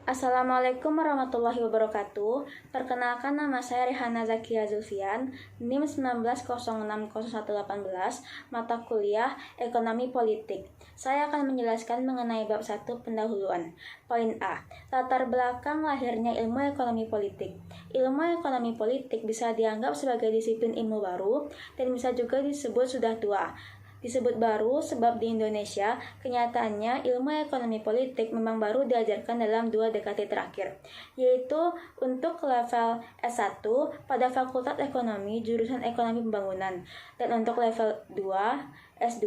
Assalamualaikum warahmatullahi wabarakatuh. Perkenalkan, nama saya Rehana Zakia Zulfian, NIM 19060118, mata kuliah Ekonomi Politik. Saya akan menjelaskan mengenai bab 1 pendahuluan. Poin A. Latar belakang lahirnya ilmu ekonomi politik. Ilmu ekonomi politik bisa dianggap sebagai disiplin ilmu baru dan bisa juga disebut sudah tua. Disebut baru sebab di Indonesia, kenyataannya ilmu ekonomi politik memang baru diajarkan dalam 2 dekade terakhir, yaitu untuk level S1 pada Fakultas Ekonomi jurusan Ekonomi Pembangunan, dan untuk level 2 S2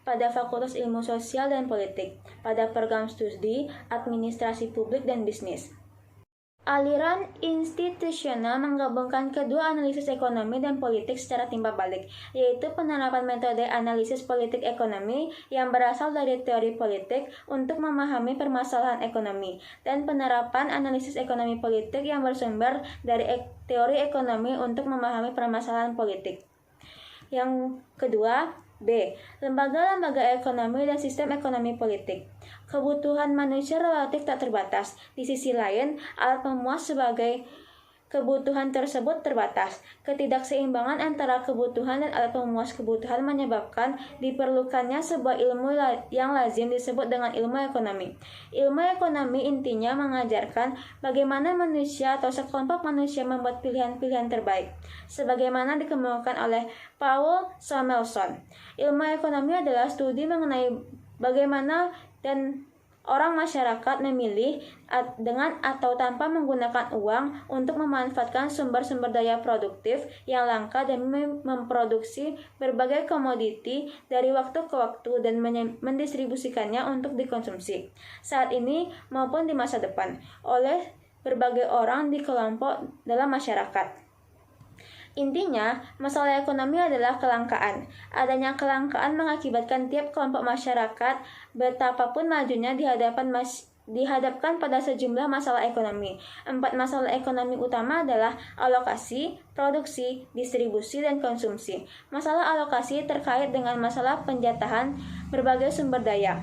pada Fakultas Ilmu Sosial dan Politik pada program studi Administrasi Publik dan Bisnis. Aliran institusional menggabungkan kedua analisis ekonomi dan politik secara timbal balik, yaitu penerapan metode analisis politik ekonomi yang berasal dari teori politik untuk memahami permasalahan ekonomi, dan penerapan analisis ekonomi politik yang bersumber dari teori ekonomi untuk memahami permasalahan politik. Yang kedua, B. Lembaga-lembaga ekonomi dan sistem ekonomi politik. Kebutuhan manusia relatif tak terbatas. Di sisi lain, alat pemuas sebagai kebutuhan tersebut terbatas. Ketidakseimbangan antara kebutuhan dan alat pemuas kebutuhan menyebabkan diperlukannya sebuah ilmu yang lazim disebut dengan ilmu ekonomi. Ilmu ekonomi intinya mengajarkan bagaimana manusia atau sekelompok manusia membuat pilihan-pilihan terbaik, sebagaimana dikemukakan oleh Paul Samuelson. Ilmu ekonomi adalah studi mengenai bagaimana dan orang masyarakat memilih dengan atau tanpa menggunakan uang untuk memanfaatkan sumber-sumber daya produktif yang langka dan memproduksi berbagai komoditi dari waktu ke waktu dan mendistribusikannya untuk dikonsumsi saat ini maupun di masa depan oleh berbagai orang di kelompok dalam masyarakat. Intinya, masalah ekonomi adalah kelangkaan. Adanya kelangkaan mengakibatkan tiap kelompok masyarakat betapapun majunya dihadapkan pada sejumlah masalah ekonomi. 4 masalah ekonomi utama adalah alokasi, produksi, distribusi, dan konsumsi. Masalah alokasi terkait dengan masalah penjatahan berbagai sumber daya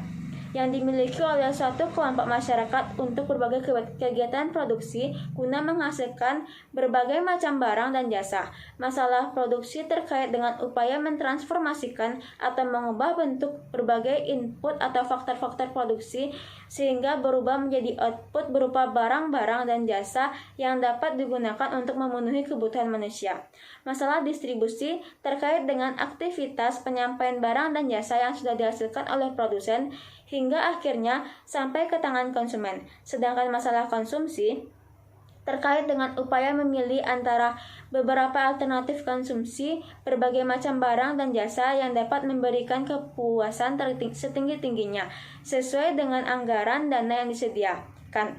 yang dimiliki oleh suatu kelompok masyarakat untuk berbagai kegiatan produksi guna menghasilkan berbagai macam barang dan jasa. Masalah produksi terkait dengan upaya mentransformasikan atau mengubah bentuk berbagai input atau faktor-faktor produksi sehingga berubah menjadi output berupa barang-barang dan jasa yang dapat digunakan untuk memenuhi kebutuhan manusia. Masalah distribusi terkait dengan aktivitas penyampaian barang dan jasa yang sudah dihasilkan oleh produsen hingga akhirnya sampai ke tangan konsumen. Sedangkan masalah konsumsi terkait dengan upaya memilih antara beberapa alternatif konsumsi berbagai macam barang dan jasa yang dapat memberikan kepuasan setinggi-tingginya sesuai dengan anggaran dana yang disediakan.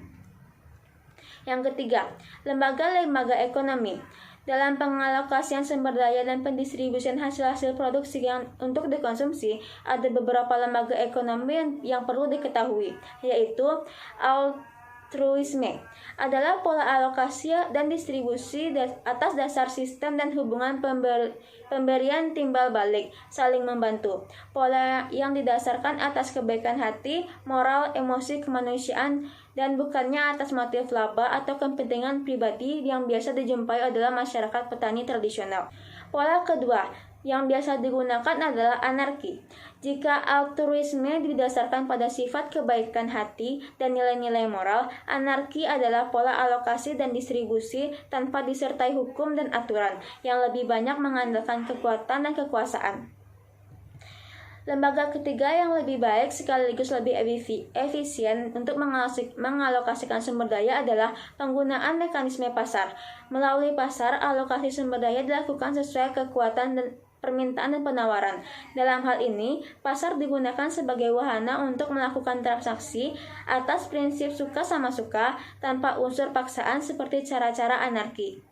Yang ketiga, lembaga-lembaga ekonomi. Dalam pengalokasian sumber daya dan pendistribusian hasil-hasil produksi yang untuk dikonsumsi, ada beberapa lembaga ekonomi yang perlu diketahui, yaitu altruisme adalah pola alokasi dan distribusi atas dasar sistem dan hubungan pemberian timbal balik, saling membantu. Pola yang didasarkan atas kebaikan hati, moral, emosi, kemanusiaan, dan bukannya atas motif laba atau kepentingan pribadi yang biasa dijumpai adalah masyarakat petani tradisional. Pola kedua yang biasa digunakan adalah anarki. Jika altruisme didasarkan pada sifat kebaikan hati dan nilai-nilai moral, anarki adalah pola alokasi dan distribusi tanpa disertai hukum dan aturan, yang lebih banyak mengandalkan kekuatan dan kekuasaan. Lembaga ketiga yang lebih baik sekaligus lebih efisien untuk mengalokasikan sumber daya adalah penggunaan mekanisme pasar. Melalui pasar, alokasi sumber daya dilakukan sesuai kekuatan dan permintaan dan penawaran. Dalam hal ini, pasar digunakan sebagai wahana untuk melakukan transaksi atas prinsip suka sama suka tanpa unsur paksaan seperti cara-cara anarki.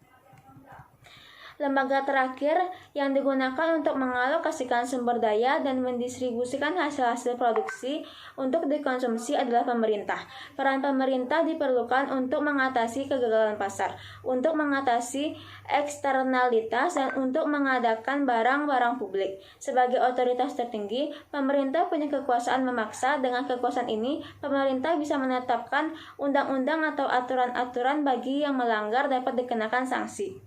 Lembaga terakhir yang digunakan untuk mengalokasikan sumber daya dan mendistribusikan hasil-hasil produksi untuk dikonsumsi adalah pemerintah. Peran pemerintah diperlukan untuk mengatasi kegagalan pasar, untuk mengatasi eksternalitas, dan untuk mengadakan barang-barang publik. Sebagai otoritas tertinggi, pemerintah punya kekuasaan memaksa. Dengan kekuasaan ini, pemerintah bisa menetapkan undang-undang atau aturan-aturan bagi yang melanggar dapat dikenakan sanksi.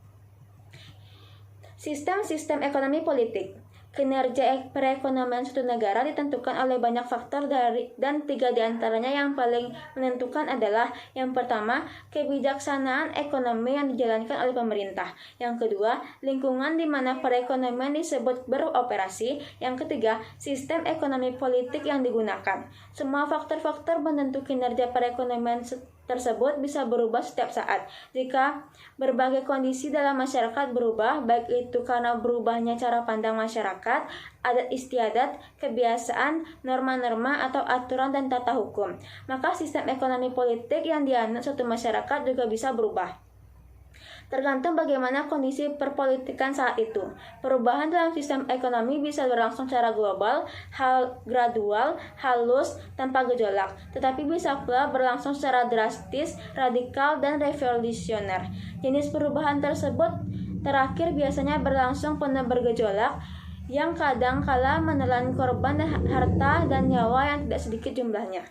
Sistem-sistem ekonomi politik. Kinerja perekonomian suatu negara ditentukan oleh banyak faktor dan 3 diantaranya yang paling menentukan adalah: yang pertama, kebijaksanaan ekonomi yang dijalankan oleh pemerintah; yang kedua, lingkungan di mana perekonomian disebut beroperasi; yang ketiga, sistem ekonomi politik yang digunakan. Semua faktor-faktor penentu kinerja perekonomian tersebut bisa berubah setiap saat. Jika berbagai kondisi dalam masyarakat berubah, baik itu karena berubahnya cara pandang masyarakat, adat istiadat, kebiasaan, norma-norma, atau aturan dan tata hukum, maka sistem ekonomi politik yang dianut suatu masyarakat juga bisa berubah. Tergantung bagaimana kondisi perpolitikan saat itu. Perubahan dalam sistem ekonomi bisa berlangsung secara global, gradual, halus, tanpa gejolak, tetapi bisa pula berlangsung secara drastis, radikal, dan revolusioner. Jenis perubahan tersebut terakhir biasanya berlangsung penuh bergejolak, yang kadang-kala menelan korban harta dan nyawa yang tidak sedikit jumlahnya.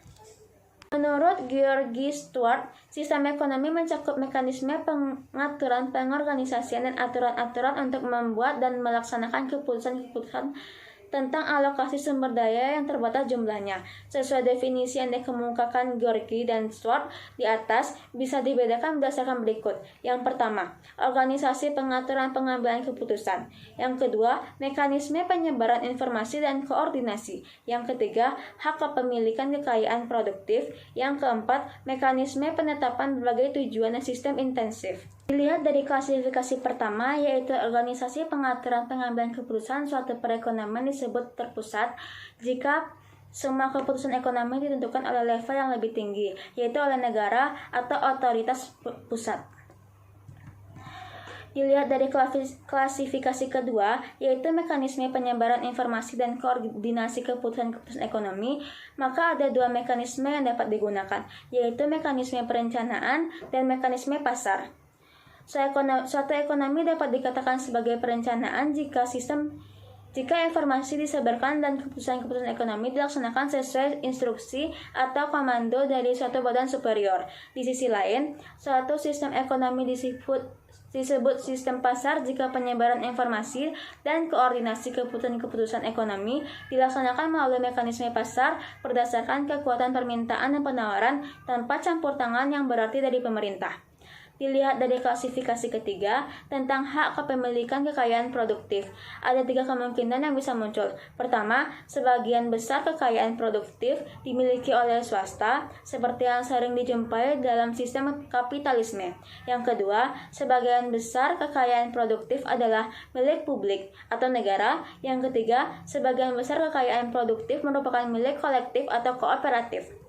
Menurut George Stuart, sistem ekonomi mencakup mekanisme pengaturan, pengorganisasian, dan aturan-aturan untuk membuat dan melaksanakan keputusan-keputusan tentang alokasi sumber daya yang terbatas jumlahnya. Sesuai definisi yang dikemukakan George dan Stuart di atas, bisa dibedakan berdasarkan berikut. Yang pertama, organisasi pengaturan pengambilan keputusan. Yang kedua, mekanisme penyebaran informasi dan koordinasi. Yang ketiga, hak kepemilikan kekayaan produktif. Yang keempat, mekanisme penetapan berbagai tujuan dan sistem intensif. Dilihat dari klasifikasi pertama, yaitu organisasi pengaturan pengambilan keputusan suatu perekonomian disebut terpusat jika semua keputusan ekonomi ditentukan oleh level yang lebih tinggi, yaitu oleh negara atau otoritas pusat. Dilihat dari klasifikasi kedua, yaitu mekanisme penyebaran informasi dan koordinasi keputusan-keputusan ekonomi, maka ada 2 mekanisme yang dapat digunakan, yaitu mekanisme perencanaan dan mekanisme pasar. Suatu ekonomi dapat dikatakan sebagai perencanaan jika informasi disebarkan dan keputusan-keputusan ekonomi dilaksanakan sesuai instruksi atau komando dari suatu badan superior. Di sisi lain, suatu sistem ekonomi disebut sistem pasar jika penyebaran informasi dan koordinasi keputusan-keputusan ekonomi dilaksanakan melalui mekanisme pasar berdasarkan kekuatan permintaan dan penawaran tanpa campur tangan yang berarti dari pemerintah. Dilihat dari klasifikasi ketiga tentang hak kepemilikan kekayaan produktif, ada 3 kemungkinan yang bisa muncul. Pertama, sebagian besar kekayaan produktif dimiliki oleh swasta, seperti yang sering dijumpai dalam sistem kapitalisme. Yang kedua, sebagian besar kekayaan produktif adalah milik publik atau negara. Yang ketiga, sebagian besar kekayaan produktif merupakan milik kolektif atau kooperatif.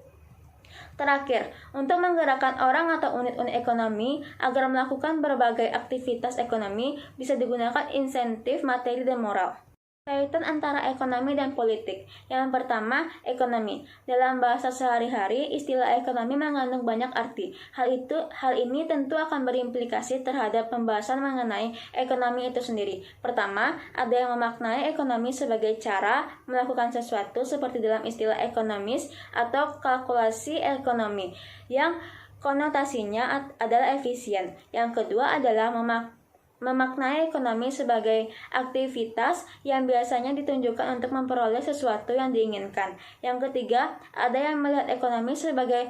Terakhir, untuk menggerakkan orang atau unit-unit ekonomi agar melakukan berbagai aktivitas ekonomi bisa digunakan insentif materi dan moral. Kaitan antara ekonomi dan politik. Yang pertama, ekonomi. Dalam bahasa sehari-hari, istilah ekonomi mengandung banyak arti. Hal ini tentu akan berimplikasi terhadap pembahasan mengenai ekonomi itu sendiri. Pertama, ada yang memaknai ekonomi sebagai cara melakukan sesuatu seperti dalam istilah ekonomis atau kalkulasi ekonomi, yang konotasinya adalah efisien. Yang kedua adalah memaknai ekonomi sebagai aktivitas yang biasanya ditunjukkan untuk memperoleh sesuatu yang diinginkan. Yang ketiga, ada yang melihat ekonomi sebagai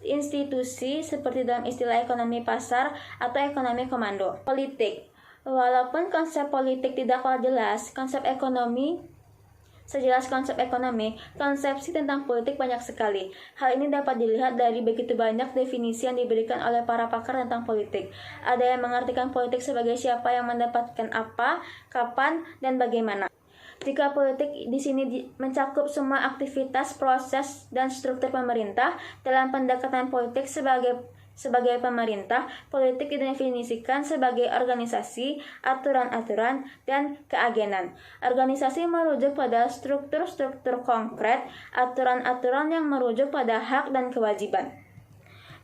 institusi seperti dalam istilah ekonomi pasar atau ekonomi komando. Politik. Walaupun konsep politik tidaklah jelas, sejelas konsep ekonomi, konsepsi tentang politik banyak sekali. Hal ini dapat dilihat dari begitu banyak definisi yang diberikan oleh para pakar tentang politik. Ada yang mengartikan politik sebagai siapa yang mendapatkan apa, kapan, dan bagaimana. Jika politik di sini mencakup semua aktivitas, proses, dan struktur pemerintah, dalam pendekatan politik Sebagai pemerintah, politik didefinisikan sebagai organisasi, aturan-aturan, dan keagenan. Organisasi merujuk pada struktur-struktur konkret, aturan-aturan yang merujuk pada hak dan kewajiban.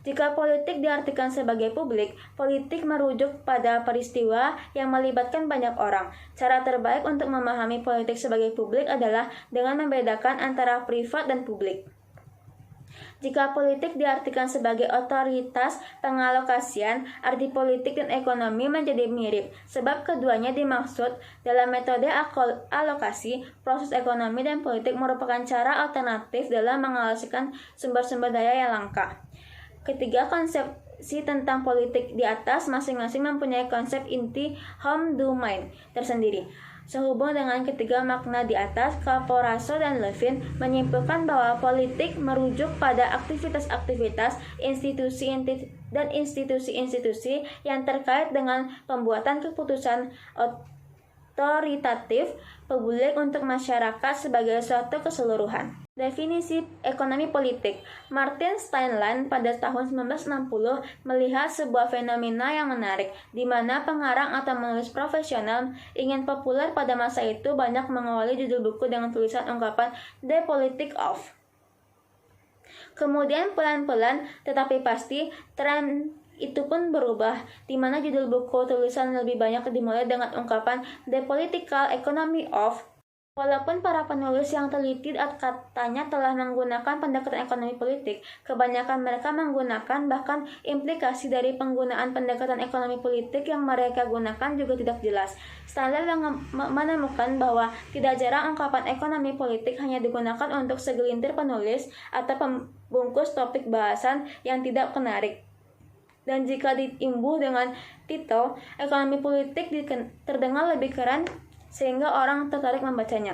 Jika politik diartikan sebagai publik, politik merujuk pada peristiwa yang melibatkan banyak orang. Cara terbaik untuk memahami politik sebagai publik adalah dengan membedakan antara privat dan publik. Jika politik diartikan sebagai otoritas pengalokasian, arti politik dan ekonomi menjadi mirip, sebab keduanya dimaksud dalam metode alokasi. Proses ekonomi dan politik merupakan cara alternatif dalam mengalokasikan sumber-sumber daya yang langka. Ketiga konsepsi tentang politik di atas masing-masing mempunyai konsep inti home domain tersendiri. Sehubung dengan ketiga makna di atas, Caporaso dan Levin menyimpulkan bahwa politik merujuk pada aktivitas-aktivitas dan institusi-institusi yang terkait dengan pembuatan keputusan otoritatif publik untuk masyarakat sebagai suatu keseluruhan. Definisi ekonomi politik. Martin Steinlein pada tahun 1960 melihat sebuah fenomena yang menarik, di mana pengarang atau penulis profesional ingin populer pada masa itu banyak mengawali judul buku dengan tulisan ungkapan "The Politics of". Kemudian pelan-pelan tetapi pasti tren itu pun berubah, di mana judul buku tulisan lebih banyak dimulai dengan ungkapan "The Political Economy of". Walaupun para penulis yang teliti katanya telah menggunakan pendekatan ekonomi politik, kebanyakan mereka menggunakan bahkan implikasi dari penggunaan pendekatan ekonomi politik yang mereka gunakan juga tidak jelas. Steinlein menemukan bahwa tidak jarang ungkapan ekonomi politik hanya digunakan untuk segelintir penulis atau pembungkus topik bahasan yang tidak menarik. Dan jika diimbuh dengan titel, ekonomi politik terdengar lebih keren sehingga orang tertarik membacanya.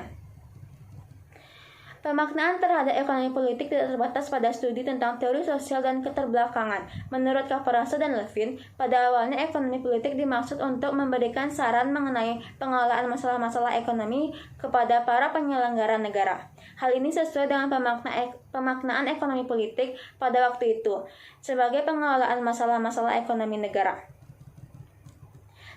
Pemaknaan terhadap ekonomi politik tidak terbatas pada studi tentang teori sosial dan keterbelakangan. Menurut Caporaso dan Levin, pada awalnya ekonomi politik dimaksud untuk memberikan saran mengenai pengelolaan masalah-masalah ekonomi kepada para penyelenggara negara. Hal ini sesuai dengan pemaknaan ekonomi politik pada waktu itu, sebagai pengelolaan masalah-masalah ekonomi negara.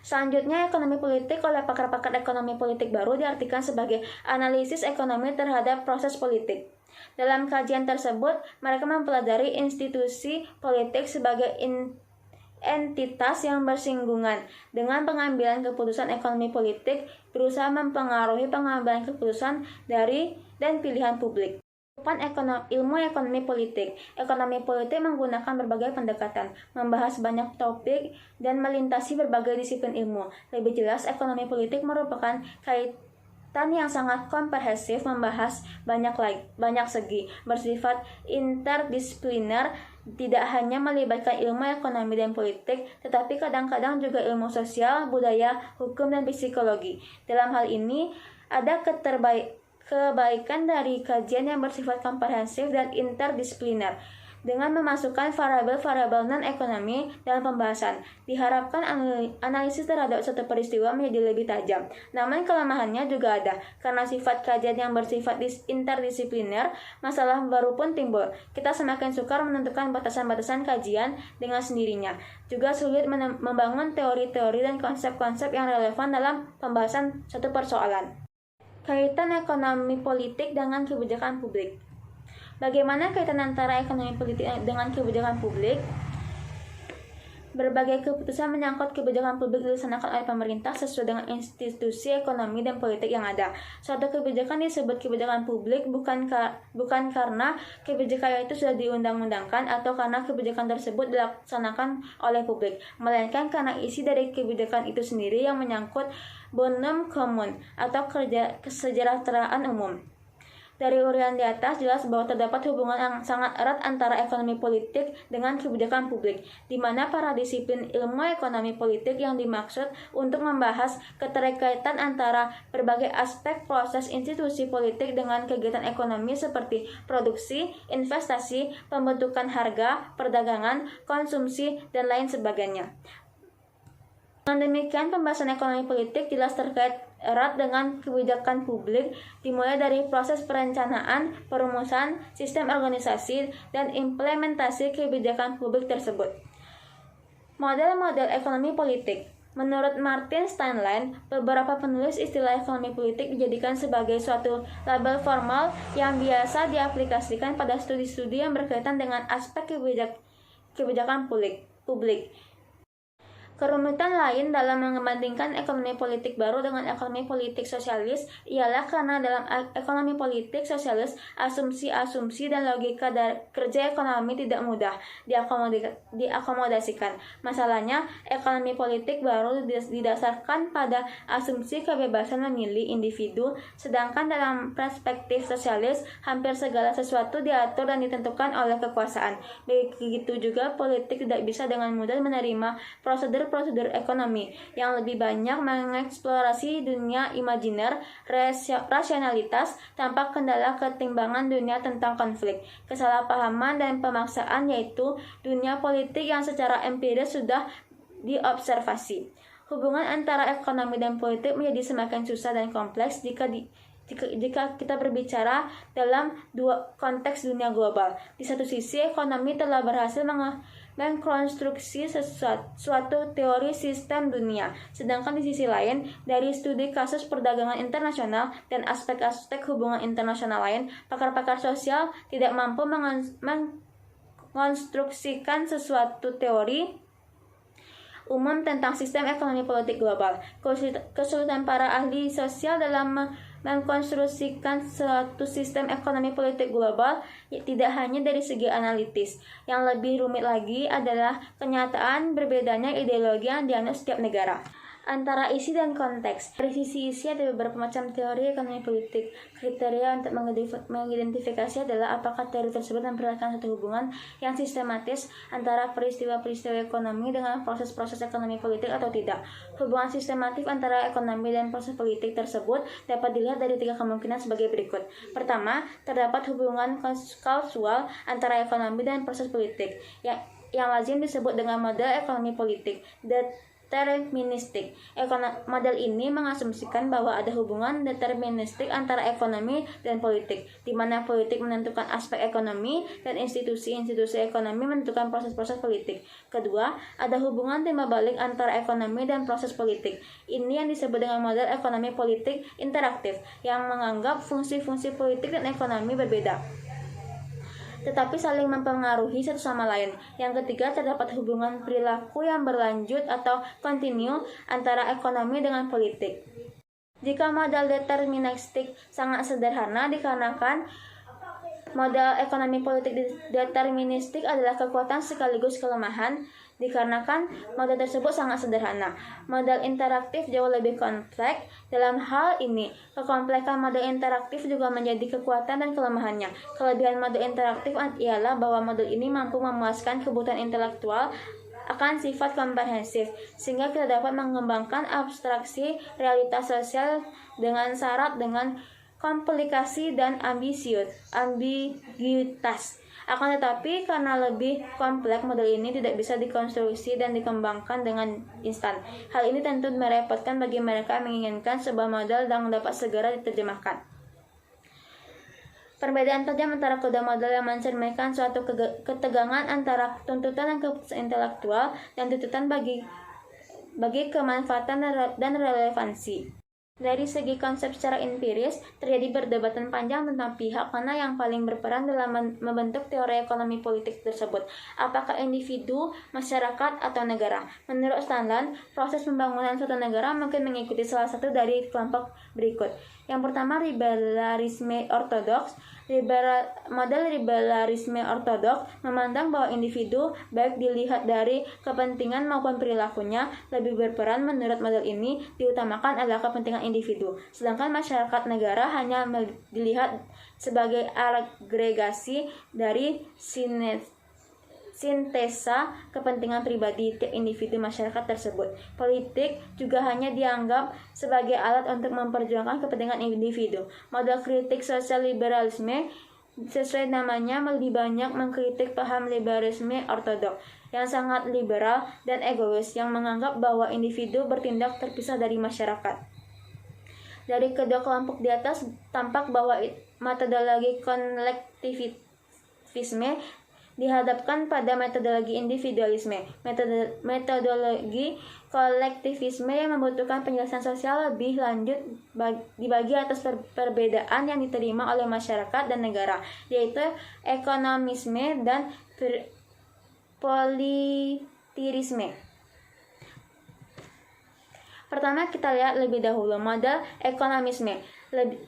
Selanjutnya, ekonomi politik oleh pakar-pakar ekonomi politik baru diartikan sebagai analisis ekonomi terhadap proses politik. Dalam kajian tersebut, mereka mempelajari institusi politik sebagai entitas yang bersinggungan dengan pengambilan keputusan ekonomi politik, berusaha mempengaruhi pengambilan keputusan dari dan pilihan publik. Ilmu ekonomi politik. Ekonomi politik menggunakan berbagai pendekatan, membahas banyak topik, dan melintasi berbagai disiplin ilmu. Lebih jelas, ekonomi politik merupakan kaitan yang sangat komprehensif, membahas banyak segi, bersifat interdisipliner, tidak hanya melibatkan ilmu ekonomi dan politik, tetapi kadang-kadang juga ilmu sosial, budaya, hukum, dan psikologi. Dalam hal ini, ada kebaikan dari kajian yang bersifat komprehensif dan interdisipliner. Dengan memasukkan variabel-variabel non-ekonomi dalam pembahasan, diharapkan analisis terhadap suatu peristiwa menjadi lebih tajam. Namun kelemahannya juga ada, karena sifat kajian yang bersifat interdisipliner, masalah baru pun timbul. Kita semakin sukar menentukan batasan-batasan kajian dengan sendirinya. Juga sulit membangun teori-teori dan konsep-konsep yang relevan dalam pembahasan suatu persoalan. Kaitan ekonomi politik dengan kebijakan publik. Bagaimana kaitan antara ekonomi politik dengan kebijakan publik? Berbagai keputusan menyangkut kebijakan publik dilaksanakan oleh pemerintah sesuai dengan institusi ekonomi dan politik yang ada. Suatu kebijakan disebut kebijakan publik bukan karena kebijakan itu sudah diundang-undangkan atau karena kebijakan tersebut dilaksanakan oleh publik, melainkan karena isi dari kebijakan itu sendiri yang menyangkut bonum commun atau kesejahteraan umum. Dari uraian di atas jelas bahwa terdapat hubungan yang sangat erat antara ekonomi politik dengan kebijakan publik, di mana para disiplin ilmu ekonomi politik yang dimaksud untuk membahas keterkaitan antara berbagai aspek proses institusi politik dengan kegiatan ekonomi seperti produksi, investasi, pembentukan harga, perdagangan, konsumsi, dan lain sebagainya. Dengan demikian, pembahasan ekonomi politik jelas terkait erat dengan kebijakan publik, dimulai dari proses perencanaan, perumusan, sistem organisasi, dan implementasi kebijakan publik tersebut. Model-model ekonomi politik. Menurut Martin Steinlein, beberapa penulis istilah ekonomi politik dijadikan sebagai suatu label formal yang biasa diaplikasikan pada studi-studi yang berkaitan dengan aspek kebijakan publik. Kerumitan lain dalam membandingkan ekonomi politik baru dengan ekonomi politik sosialis ialah karena dalam ekonomi politik sosialis, asumsi-asumsi dan logika kerja ekonomi tidak mudah diakomodasikan. Masalahnya, ekonomi politik baru didasarkan pada asumsi kebebasan memilih individu, sedangkan dalam perspektif sosialis, hampir segala sesuatu diatur dan ditentukan oleh kekuasaan. Begitu juga politik tidak bisa dengan mudah menerima prosedur ekonomi yang lebih banyak mengeksplorasi dunia imajiner, rasionalitas, tanpa kendala ketimbangan dunia tentang konflik, kesalahpahaman, dan pemaksaan, yaitu dunia politik yang secara empiris sudah diobservasi. Hubungan antara ekonomi dan politik menjadi semakin susah dan kompleks jika kita berbicara dalam dua konteks dunia global. Di satu sisi, ekonomi telah berhasil mengkonstruksi suatu teori sistem dunia. Sedangkan di sisi lain, dari studi kasus perdagangan internasional dan aspek-aspek hubungan internasional lain, pakar-pakar sosial tidak mampu mengkonstruksikan sesuatu teori umum tentang sistem ekonomi politik global. Kesulitan para ahli sosial dalam mengkonstruksikan suatu sistem ekonomi politik global tidak hanya dari segi analitis. Yang lebih rumit lagi adalah kenyataan berbedanya ideologi yang dianut setiap negara. Antara isi dan konteks. Dari sisi isi ada beberapa macam teori ekonomi politik. Kriteria untuk mengidentifikasi adalah apakah teori tersebut memperlihatkan satu hubungan yang sistematis antara peristiwa-peristiwa ekonomi dengan proses-proses ekonomi politik atau tidak. Hubungan sistematif antara ekonomi dan proses politik tersebut dapat dilihat dari tiga kemungkinan sebagai berikut. Pertama, terdapat hubungan kausal antara ekonomi dan proses politik yang lazim disebut dengan model ekonomi politik deterministik. Model ini mengasumsikan bahwa ada hubungan deterministik antara ekonomi dan politik, di mana politik menentukan aspek ekonomi dan institusi-institusi ekonomi menentukan proses-proses politik. Kedua, ada hubungan timbal balik antara ekonomi dan proses politik. Ini yang disebut dengan model ekonomi politik interaktif, yang menganggap fungsi-fungsi politik dan ekonomi berbeda, tetapi saling mempengaruhi satu sama lain. Yang ketiga, terdapat hubungan perilaku yang berlanjut atau kontinu antara ekonomi dengan politik. Jika model deterministik sangat sederhana dikarenakan model ekonomi politik deterministik adalah kekuatan sekaligus kelemahan. Dikarenakan model tersebut sangat sederhana, model interaktif jauh lebih kompleks. Dalam hal ini, kekompleksan model interaktif juga menjadi kekuatan dan kelemahannya. Kelebihan model interaktif ialah bahwa model ini mampu memuaskan kebutuhan intelektual akan sifat komprehensif, sehingga kita dapat mengembangkan abstraksi realitas sosial dengan syarat dengan komplikasi dan ambiguitas. Akan tetapi, karena lebih kompleks, model ini tidak bisa dikonstruksi dan dikembangkan dengan instan. Hal ini tentu merepotkan bagi mereka yang menginginkan sebuah model yang dapat segera diterjemahkan. Perbedaan tajam antara kedua model yang mencerminkan suatu ketegangan antara tuntutan dan keputusan intelektual dan tuntutan bagi kemanfaatan dan relevansi. Dari segi konsep secara empiris, terjadi perdebatan panjang tentang pihak mana yang paling berperan dalam membentuk teori ekonomi politik tersebut. Apakah individu, masyarakat, atau negara? Menurut Steinlein, proses pembangunan suatu negara mungkin mengikuti salah satu dari kelompok berikut. Yang pertama, liberalisme ortodoks. Model liberalisme ortodoks memandang bahwa individu, baik dilihat dari kepentingan maupun perilakunya, lebih berperan. Menurut model ini, diutamakan adalah kepentingan individu, sedangkan masyarakat negara hanya dilihat sebagai agregasi dari sintesa kepentingan pribadi tiap individu masyarakat tersebut. Politik juga hanya dianggap sebagai alat untuk memperjuangkan kepentingan individu. Model kritik sosial liberalisme sesuai namanya lebih banyak mengkritik paham liberalisme ortodoks yang sangat liberal dan egois, yang menganggap bahwa individu bertindak terpisah dari masyarakat. Dari kedua kelompok di atas tampak bahwa metodologi kolektivisme dihadapkan pada metodologi individualisme, metodologi kolektivisme yang membutuhkan penjelasan sosial lebih lanjut dibagi atas perbedaan yang diterima oleh masyarakat dan negara, yaitu ekonomisme dan politirisme. Pertama, kita lihat lebih dahulu model ekonomisme.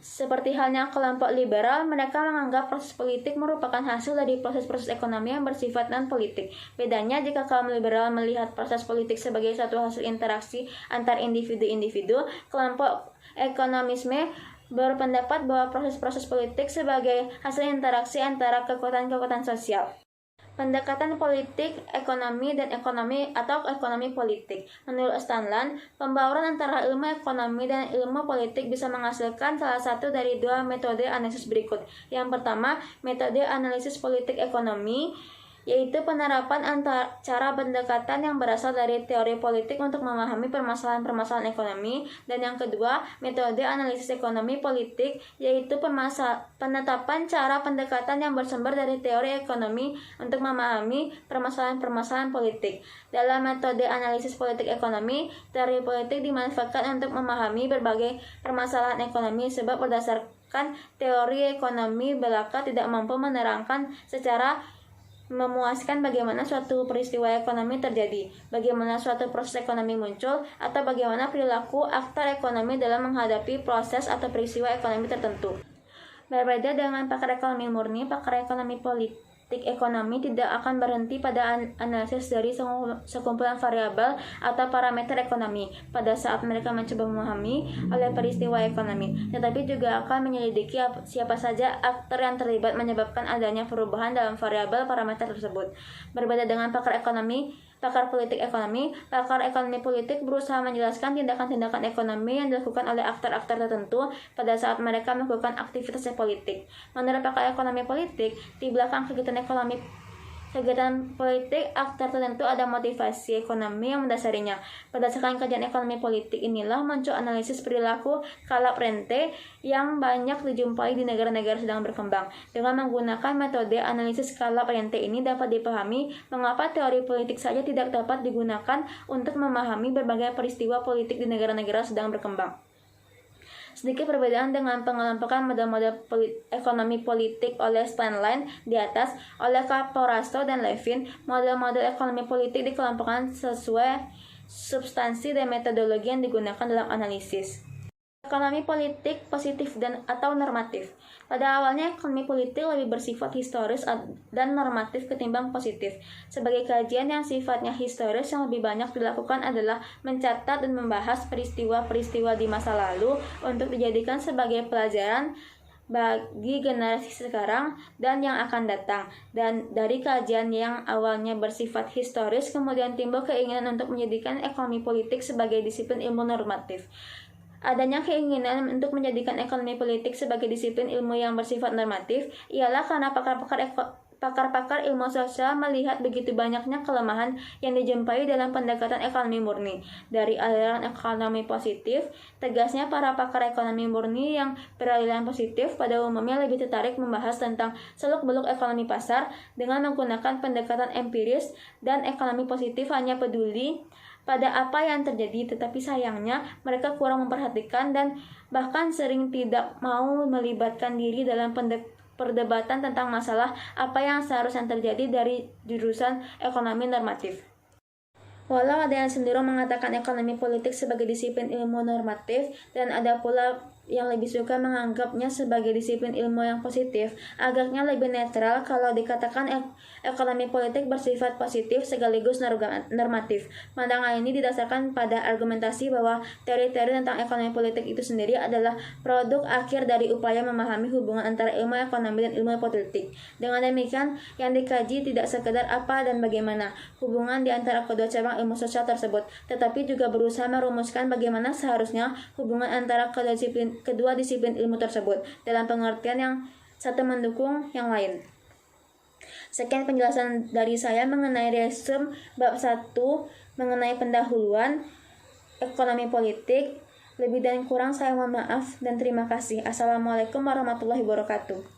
Seperti halnya kelompok liberal, mereka menganggap proses politik merupakan hasil dari proses-proses ekonomi yang bersifat non-politik. Bedanya jika kaum liberal melihat proses politik sebagai satu hasil interaksi antar individu-individu, kelompok ekonomisme berpendapat bahwa proses-proses politik sebagai hasil interaksi antara kekuatan-kekuatan sosial. Pendekatan politik, ekonomi, dan ekonomi atau ekonomi politik. Menurut Stanland, pembauran antara ilmu ekonomi dan ilmu politik bisa menghasilkan salah satu dari dua metode analisis berikut. Yang pertama, metode analisis politik ekonomi, yaitu penerapan cara pendekatan yang berasal dari teori politik untuk memahami permasalahan-permasalahan ekonomi, dan yang kedua, metode analisis ekonomi politik, yaitu penetapan cara pendekatan yang bersumber dari teori ekonomi untuk memahami permasalahan-permasalahan politik. Dalam metode analisis politik ekonomi, teori politik dimanfaatkan untuk memahami berbagai permasalahan ekonomi, sebab berdasarkan teori ekonomi belaka tidak mampu menerangkan secara memuaskan bagaimana suatu peristiwa ekonomi terjadi, bagaimana suatu proses ekonomi muncul, atau bagaimana perilaku aktor ekonomi dalam menghadapi proses atau peristiwa ekonomi tertentu. Berbeda dengan pakar ekonomi murni, pakar ekonomi politik ekonomi tidak akan berhenti pada analisis dari sekumpulan variabel atau parameter ekonomi pada saat mereka mencoba memahami oleh peristiwa ekonomi, tetapi juga akan menyelidiki siapa saja aktor yang terlibat menyebabkan adanya perubahan dalam variabel parameter tersebut. Berbeda dengan pakar politik ekonomi, pakar ekonomi politik berusaha menjelaskan tindakan-tindakan ekonomi yang dilakukan oleh aktor-aktor tertentu pada saat mereka melakukan aktivitas politik. Menurut pakar ekonomi politik, di belakang kegiatan politik aktor tertentu ada motivasi ekonomi yang mendasarinya. Berdasarkan kajian ekonomi politik inilah muncul analisis perilaku Calab Rente yang banyak dijumpai di negara-negara sedang berkembang. Dengan menggunakan metode analisis Calab Rente ini dapat dipahami mengapa teori politik saja tidak dapat digunakan untuk memahami berbagai peristiwa politik di negara-negara sedang berkembang. Sedikit perbedaan dengan pengelompokan model-model ekonomi politik oleh Stanland di atas. Oleh Caporasto dan Levin, model-model ekonomi politik dikelompokkan sesuai substansi dan metodologi yang digunakan dalam analisis. Ekonomi politik positif dan atau normatif. Pada awalnya, ekonomi politik lebih bersifat historis dan normatif ketimbang positif. Sebagai kajian yang sifatnya historis, yang lebih banyak dilakukan adalah mencatat dan membahas peristiwa-peristiwa di masa lalu untuk dijadikan sebagai pelajaran bagi generasi sekarang dan yang akan datang. Dan dari kajian yang awalnya bersifat historis, kemudian timbul keinginan untuk menjadikan ekonomi politik sebagai disiplin ilmu normatif. Adanya keinginan untuk menjadikan ekonomi politik sebagai disiplin ilmu yang bersifat normatif ialah karena pakar-pakar ilmu sosial melihat begitu banyaknya kelemahan yang dijumpai dalam pendekatan ekonomi murni. Dari aliran ekonomi positif, tegasnya para pakar ekonomi murni yang beraliran positif pada umumnya lebih tertarik membahas tentang seluk-beluk ekonomi pasar dengan menggunakan pendekatan empiris, dan ekonomi positif hanya peduli pada apa yang terjadi, tetapi sayangnya mereka kurang memperhatikan dan bahkan sering tidak mau melibatkan diri dalam perdebatan tentang masalah apa yang seharusnya terjadi dari jurusan ekonomi normatif. Walau ada yang cenderung mengatakan ekonomi politik sebagai disiplin ilmu normatif, dan ada pula yang lebih suka menganggapnya sebagai disiplin ilmu yang positif, agaknya lebih netral kalau dikatakan ekonomi politik bersifat positif sekaligus normatif. Pandangan ini didasarkan pada argumentasi bahwa teori-teori tentang ekonomi politik itu sendiri adalah produk akhir dari upaya memahami hubungan antara ilmu ekonomi dan ilmu politik. Dengan demikian, yang dikaji tidak sekedar apa dan bagaimana hubungan di antara kedua cabang ilmu sosial tersebut, tetapi juga berusaha merumuskan bagaimana seharusnya hubungan antara kedua disiplin ilmu tersebut dalam pengertian yang satu mendukung yang lain. Sekian penjelasan dari saya mengenai resume bab 1 mengenai pendahuluan ekonomi politik. Lebih dan kurang saya mohon maaf dan terima kasih. Assalamualaikum warahmatullahi wabarakatuh.